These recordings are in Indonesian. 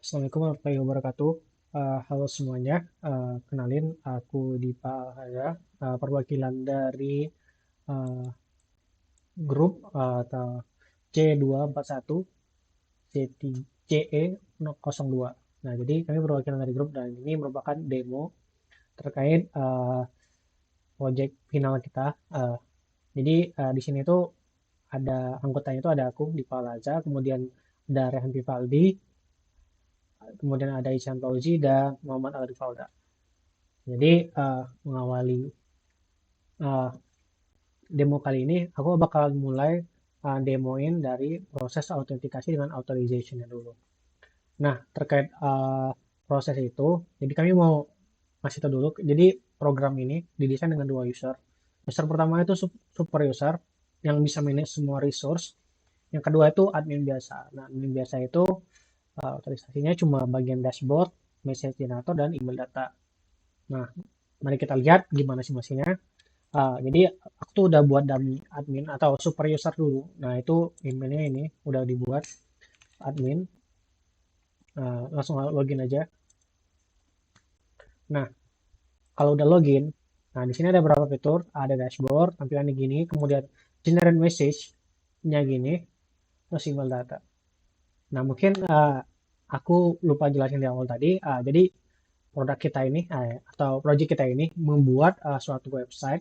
Assalamualaikum warahmatullahi wabarakatuh. Halo semuanya. Kenalin, aku Dipa Alhaya, perwakilan dari eh, grup atau C241 CE 02. Nah, jadi kami perwakilan dari grup dan ini merupakan demo terkait project final kita. Jadi di sini tuh ada anggotanya itu ada aku Dipa Alhaya, kemudian ada Rehan Vivaldi, kemudian ada Ican Fauzi dan Muhammad Al Rifalda. Jadi mengawali uh, demo kali ini, aku bakal mulai demoin dari proses autentikasi dengan authorization-nya dulu. Nah, terkait proses itu, jadi kami mau masih tahu dulu. Jadi program ini didesain dengan dua user. User pertama itu super user yang bisa manage semua resource. Yang kedua itu admin biasa. Nah, admin biasa itu otorisasinya cuma bagian dashboard, message generator, dan email data. Nah, mari kita lihat gimana sih mesinnya. Jadi aku tuh udah buat dummy admin atau super user dulu. Nah, itu emailnya ini udah dibuat admin. Langsung login aja. Nah, kalau udah login, nah di sini ada beberapa fitur, ada dashboard, tampilannya gini, kemudian generate message-nya gini, terus email data. Nah, mungkin aku lupa jelasin di awal tadi. Jadi produk kita ini atau project kita ini membuat suatu website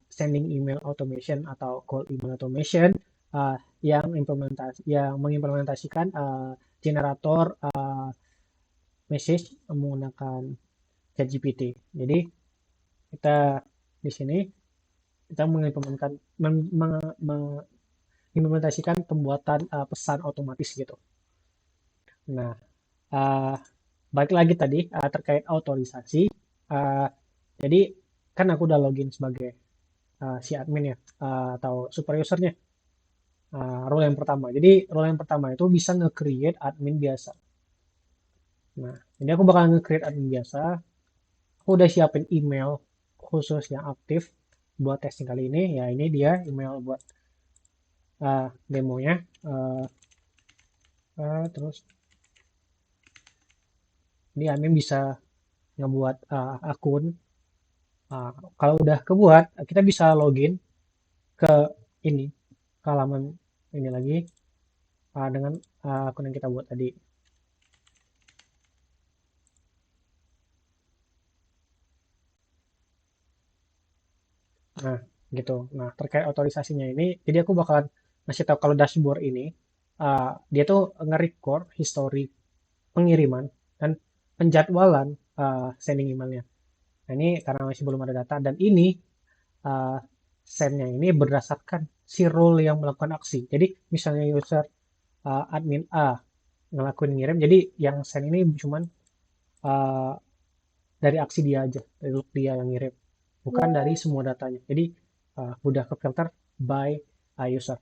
sending email automation atau call email automation yang mengimplementasikan generator message menggunakan ChatGPT. Jadi kita di sini kita mengimplementasikan pembuatan pesan otomatis gitu. Nah, uh, balik lagi tadi terkait autorisasi. Uh, jadi kan aku udah login sebagai si admin ya atau super usernya. Role yang pertama. Jadi role yang pertama itu bisa nge-create admin biasa. Nah, ini aku bakal nge-create admin biasa. Aku udah siapin email khusus yang aktif buat testing kali ini. Ya ini dia email buat demonya. Uh, terus ini admin bisa ngebuat akun. Kalau udah kebuat, kita bisa login ke ini, ke halaman ini lagi dengan akun yang kita buat tadi. Nah, gitu. Nah, terkait otorisasinya ini, jadi aku bakalan ngasih tahu kalau dashboard ini, dia tuh nge-record history pengiriman dan penjadwalan sending emailnya. Nah, ini karena masih belum ada data dan ini uh, sendnya ini berdasarkan si role yang melakukan aksi. Jadi misalnya user admin A ngelakuin ngirim, jadi yang send ini cuman uh, dari aksi dia aja, dari look dia yang ngirim, bukan dari semua datanya. Jadi udah ke filter by user.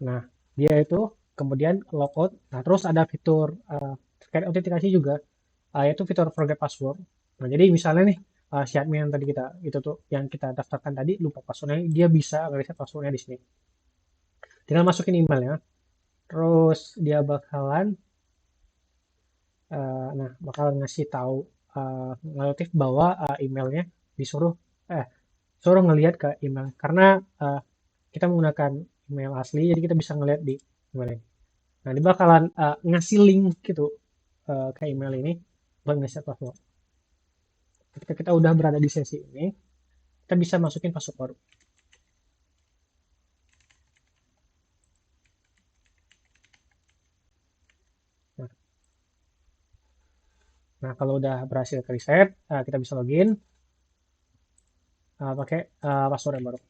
Nah, dia itu kemudian logout. Nah, terus ada fitur terkait autentikasi juga, yaitu fitur forget password. Nah, jadi misalnya nih si admin yang tadi kita itu tuh yang kita daftarkan tadi lupa passwordnya, dia bisa ngereset passwordnya di sini. Tinggal masukin emailnya, terus dia bakalan bakal ngasih tahu notif bahwa emailnya disuruh eh suruh ngelihat ke email karena uh, kita menggunakan email asli jadi kita bisa ngelihat di email ini. Nah, dia bakalan ngasih link gitu ke email ini buat ngeset password. Ketika kita udah berada di sesi ini, kita bisa masukin password baru. Nah, nah, kalau udah berhasil ke reset, kita bisa login pakai password yang baru.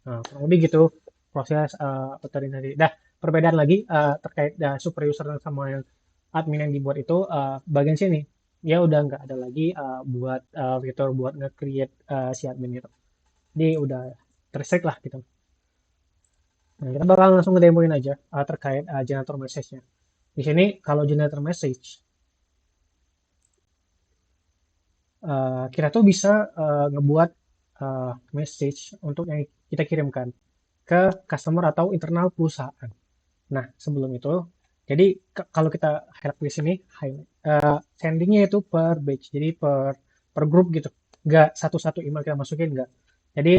Nah, kurang lebih gitu proses authorization. Nah, perbedaan lagi terkait super user sama yang admin yang dibuat itu bagian sini ya udah nggak ada lagi buat fitur buat nge-create si admin itu. Jadi udah terset lah gitu. Nah, kita bakal langsung ngedemoin aja terkait generator message-nya. Di sini kalau generator message kita tuh bisa ngebuat message untuk yang kita kirimkan. ke customer atau internal perusahaan. Nah, sebelum itu, jadi kalau kita highlight di sini, sendingnya itu per batch, jadi per grup gitu. Nggak satu-satu email kita masukin, nggak. Jadi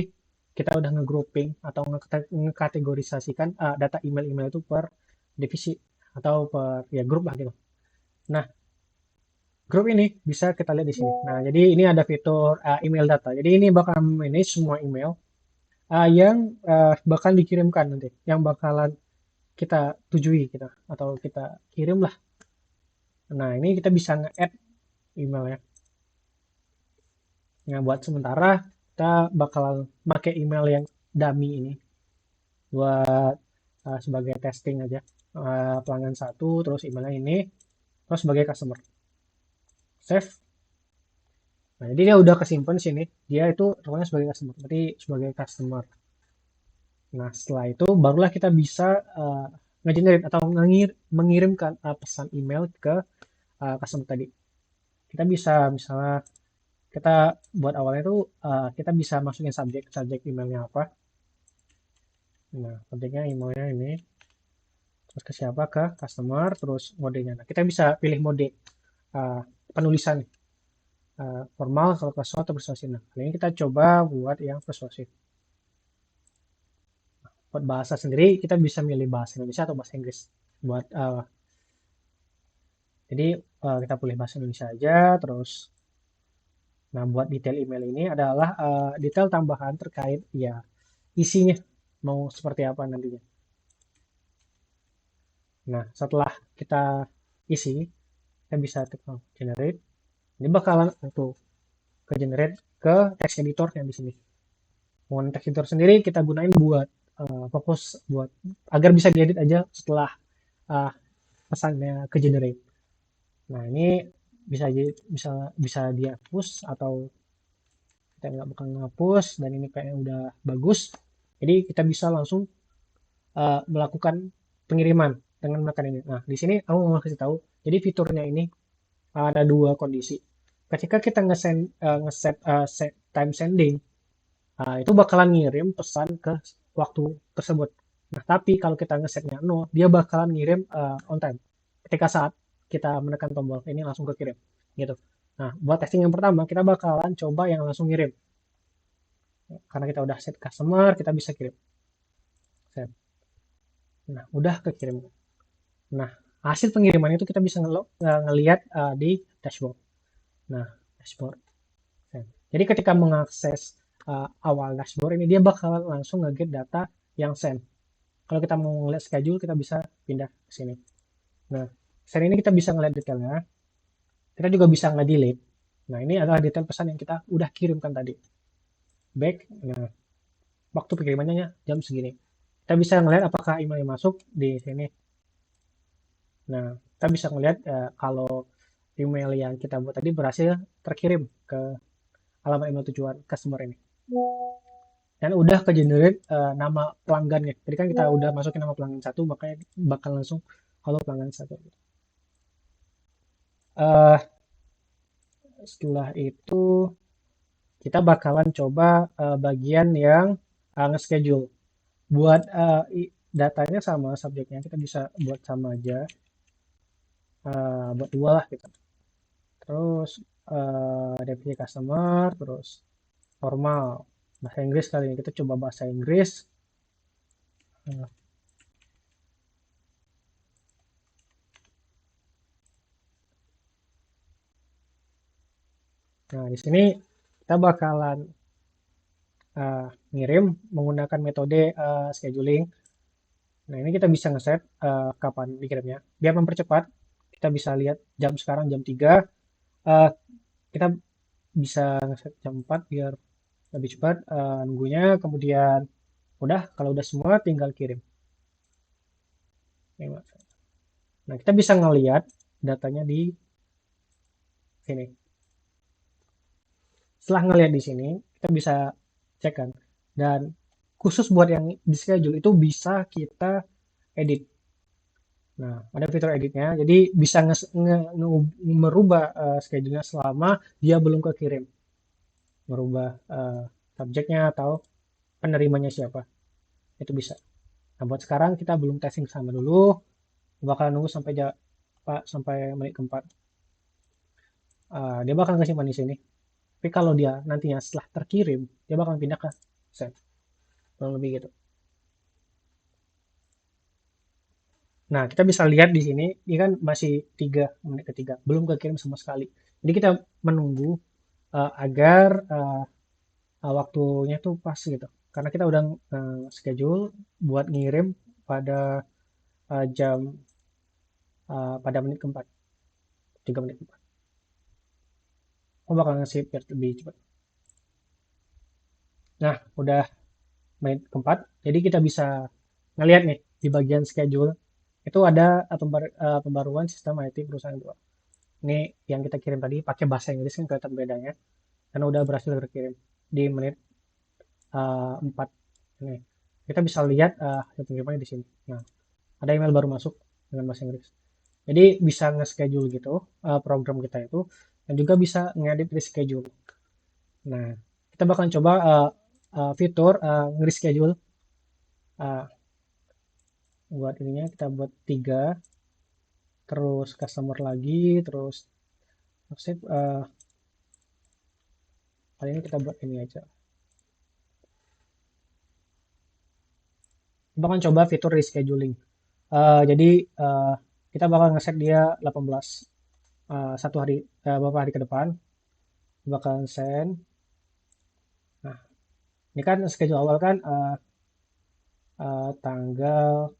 kita udah nge-grouping atau ngekategorisasikan data email-email itu per divisi atau per ya grup lah gitu. Nah, grup ini bisa kita lihat di sini. Nah, jadi ini ada fitur email data. Jadi ini bakal manage semua email yang bakal dikirimkan nanti, yang bakalan kita tujui kita atau kita kirim lah. Nah, ini kita bisa nge-add emailnya. Nah, buat sementara kita bakal pakai email yang dummy ini buat sebagai testing aja. Pelanggan satu, terus emailnya ini, terus sebagai customer. Save. Nah, jadi dia udah kesimpan sini. Dia itu role sebagai customer, berarti sebagai customer. Nah, setelah itu barulah kita bisa nge-generate atau mengirimkan pesan email ke customer tadi. Kita bisa misalnya kita buat awalnya tuh kita bisa masukin subjek emailnya apa. Nah, subjeknya emailnya ini, terus ke siapa, ke customer, terus modenya. Nah, kita bisa pilih mode penulisan formal kalau casual atau persuasif. Nah, kali ini kita coba buat yang persuasif. Buat bahasa sendiri kita bisa milih bahasa Indonesia atau bahasa Inggris. Buat jadi kita pilih bahasa Indonesia aja, terus nah buat detail email ini adalah detail tambahan terkait ya isinya mau seperti apa nantinya. Nah, setelah kita isi, kita bisa tekan generate. Ini bakalan untuk ke generate ke text editor yang di sini. Mau text editor sendiri kita gunain buat fokus buat agar bisa diedit aja setelah uh, pesannya ke generate. Nah, ini bisa dihapus atau kita nggak bakal ngapus dan ini kayaknya udah bagus. Jadi kita bisa langsung melakukan pengiriman dengan menekan ini. Nah, di sini aku mau kasih tahu. Jadi fiturnya ini ada dua kondisi. Ketika kita ngeset time sending, itu bakalan ngirim pesan ke waktu tersebut. Nah, tapi kalau kita ngesetnya 0, dia bakalan ngirim on time. Ketika saat kita menekan tombol ini langsung kekirim gitu. Nah, buat testing yang pertama kita bakalan coba yang langsung ngirim. Karena kita udah set customer, kita bisa kirim. Set. Nah, udah kekirim. Nah, hasil pengiriman itu kita bisa ngelihat di dashboard. Nah, dashboard. Set. Jadi ketika mengakses awal dashboard ini dia bakalan langsung nge-get data yang send. Kalau kita mau ngeliat schedule kita bisa pindah ke sini. Nah, send ini kita bisa ngeliat detailnya. Kita juga bisa nge-delete. Nah, ini adalah detail pesan yang kita udah kirimkan tadi. Back. Nah, waktu pengirimannya jam segini. Kita bisa ngeliat apakah email yang masuk di sini. Nah, kita bisa ngeliat kalau email yang kita buat tadi berhasil terkirim ke alamat email tujuan customer ini. Dan udah ke generate nama pelanggannya. Tadi kan kita udah masukin nama pelanggan satu, makanya bakal langsung halo pelanggan satu. Uh, Setelah itu kita bakalan coba bagian yang nge-schedule. Buat datanya sama, subjeknya kita bisa buat sama aja. Buat dua lah gitu. Terus definisi customer, terus formal. Bahasa Inggris kali ini kita coba bahasa Inggris. Nah, di sini kita bakalan ngirim menggunakan metode scheduling. Nah, ini kita bisa ngeset kapan dikirimnya. Biar mempercepat, kita bisa lihat jam sekarang jam 3. Kita bisa ngeset jam 4 biar lebih cepat nunggunya. Kemudian udah, kalau udah semua tinggal kirim. Nah, kita bisa ngelihat datanya di sini. Setelah ngelihat di sini, kita bisa cek kan. Dan khusus buat yang di schedule itu bisa kita edit. Nah, ada fitur editnya. Jadi bisa merubah schedule-nya selama dia belum kekirim. Merubah subjeknya atau penerimanya siapa. itu bisa. Nah, buat sekarang kita belum testing sama dulu, bakal nunggu sampai sampai menit keempat. Dia bakal ngesimpan di sini. Tapi kalau dia nantinya setelah terkirim, dia bakal pindah ke send. Kurang lebih gitu. Nah, kita bisa lihat di sini, ini kan masih 3 menit ketiga, belum kekirim sama sekali. Jadi kita menunggu agar waktunya tuh pas gitu. Karena kita udah schedule buat ngirim pada jam pada menit keempat, 3 menit keempat. Aku bakal nge-save biar lebih cepat. Nah, udah menit keempat, jadi kita bisa ngelihat nih di bagian schedule itu ada pembaruan sistem IT perusahaan 2. Ini yang kita kirim tadi pakai bahasa Inggris kan kelihatan bedanya karena udah berhasil terkirim di menit 4. Ini kita bisa lihat hasil pengirimannya di sini. Nah, ada email baru masuk dengan bahasa Inggris. Jadi bisa nge-schedule gitu program kita itu dan juga bisa ngedit reschedule. Nah, kita bakal coba fitur nge-reschedule uh, buat ininya kita buat 3 terus customer lagi terus save kali ini kita buat ini aja. Kita bakal coba fitur rescheduling. Jadi kita bakal ngeset dia 18 satu hari beberapa hari ke depan bakal send. Nah, ini kan schedule awal kan tanggal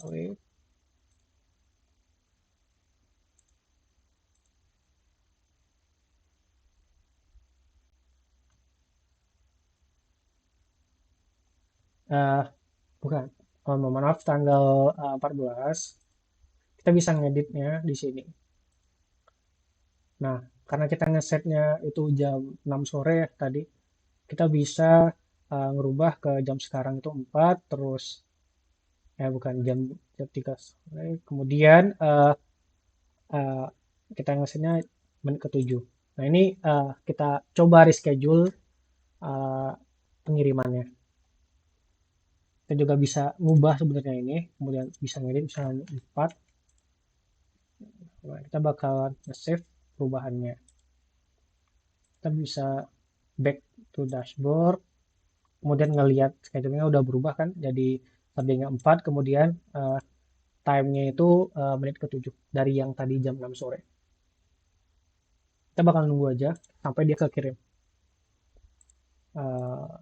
wait, uh, bukan mohon maaf tanggal 14 kita bisa ngeditnya di sini. Nah, karena kita ngesetnya itu jam 6 sore ya tadi, kita bisa ngerubah ke jam sekarang itu 4 terus bukan jam 3 sore. Kemudian uh, kita ngesetnya menit ke-7. Nah, ini kita coba reschedule uh, pengirimannya. Kita juga bisa ngubah sebenarnya ini, kemudian bisa ngedit misalnya 4. Nah, kita bakal nge-save perubahannya. Kita bisa back to dashboard, kemudian ngelihat schedule-nya udah berubah kan, jadi tadinya 4, kemudian time-nya itu menit ke-7 dari yang tadi jam 6 sore. Kita bakal nunggu aja sampai dia kekirim. Uh,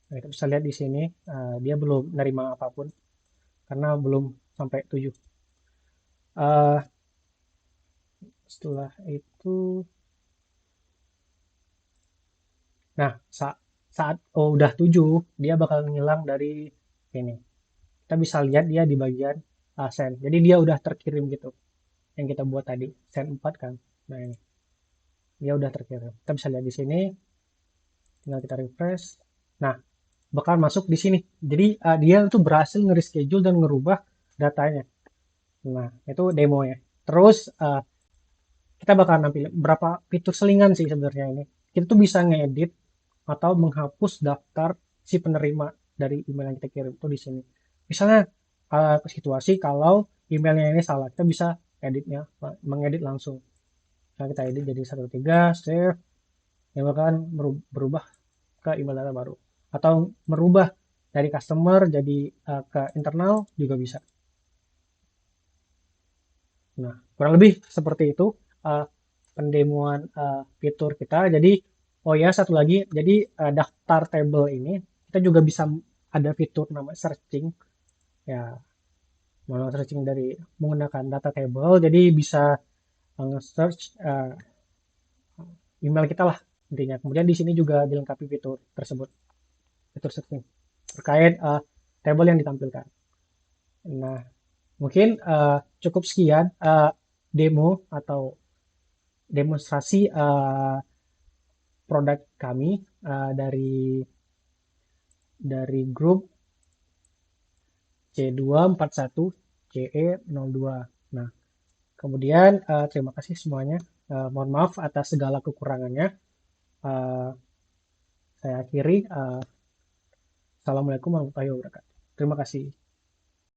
Nah, kita bisa lihat di sini dia belum nerima apapun karena belum sampai 7. Uh, Setelah itu, nah saat udah 7 dia bakal ngilang dari ini. Kita bisa lihat dia di bagian send. Jadi dia udah terkirim gitu yang kita buat tadi send 4 kan. Nah ini dia udah terkirim. Kita bisa lihat di sini. Tinggal kita refresh. Nah bakal masuk di sini. Jadi dia tuh berhasil nge-reschedule dan ngerubah datanya. Nah, itu demonya. Terus kita bakal nampilin berapa fitur selingan sih sebenarnya ini. Kita tuh bisa ngedit atau menghapus daftar si penerima dari email yang kita kirim tuh di sini. Misalnya situasi kalau emailnya ini salah, kita bisa editnya, mengedit langsung. Nah, kita edit jadi 123, save, yang akan berubah ke email data baru. Atau merubah dari customer jadi ke internal juga bisa. Nah, kurang lebih seperti itu pendemoan fitur kita. Jadi, oh ya satu lagi, jadi daftar table ini kita juga bisa ada fitur namanya searching. Ya, mau searching dari menggunakan data table, jadi bisa nge-search email kita lah intinya. Kemudian di sini juga dilengkapi fitur tersebut, fitur searching terkait table yang ditampilkan. Nah, mungkin cukup sekian demo atau demonstrasi produk kami dari grup C241 CE02. Nah, kemudian terima kasih semuanya. Mohon maaf atas segala kekurangannya. Eh, saya akhiri. Assalamualaikum warahmatullahi wabarakatuh. Terima kasih.